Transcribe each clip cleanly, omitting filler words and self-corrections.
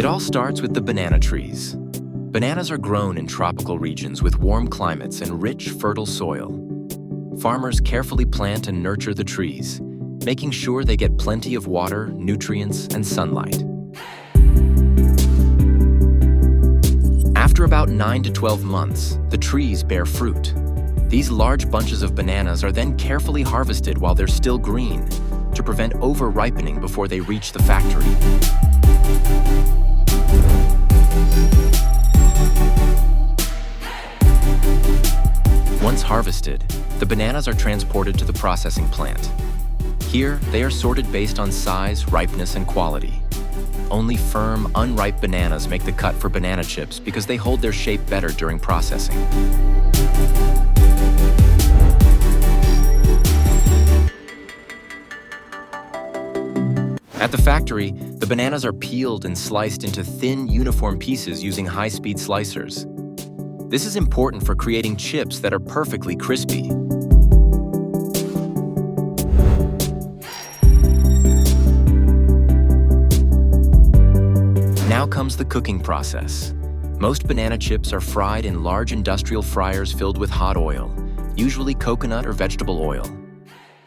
It all starts with the banana trees. Bananas are grown in tropical regions with warm climates and rich, fertile soil. Farmers carefully plant and nurture the trees, making sure they get plenty of water, nutrients, and sunlight. After about 9 to 12 months, the trees bear fruit. These large bunches of bananas are then carefully harvested while they're still green to prevent over-ripening before they reach the factory. Once harvested, the bananas are transported to the processing plant. Here, they are sorted based on size, ripeness, and quality. Only firm, unripe bananas make the cut for banana chips because they hold their shape better during processing. At the factory, the bananas are peeled and sliced into thin, uniform pieces using high-speed slicers. This is important for creating chips that are perfectly crispy. Now comes the cooking process. Most banana chips are fried in large industrial fryers filled with hot oil, usually coconut or vegetable oil.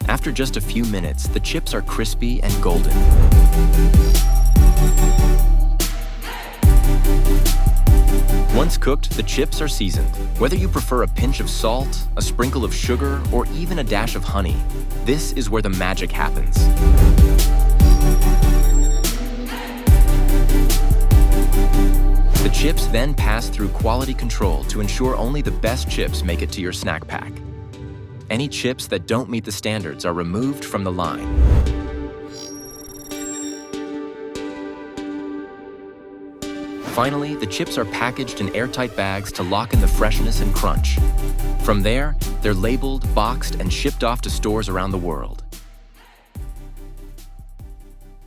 After just a few minutes, the chips are crispy and golden. Once cooked, the chips are seasoned. Whether you prefer a pinch of salt, a sprinkle of sugar, or even a dash of honey, this is where the magic happens. The chips then pass through quality control to ensure only the best chips make it to your snack pack. Any chips that don't meet the standards are removed from the line. Finally, the chips are packaged in airtight bags to lock in the freshness and crunch. From there, they're labeled, boxed, and shipped off to stores around the world.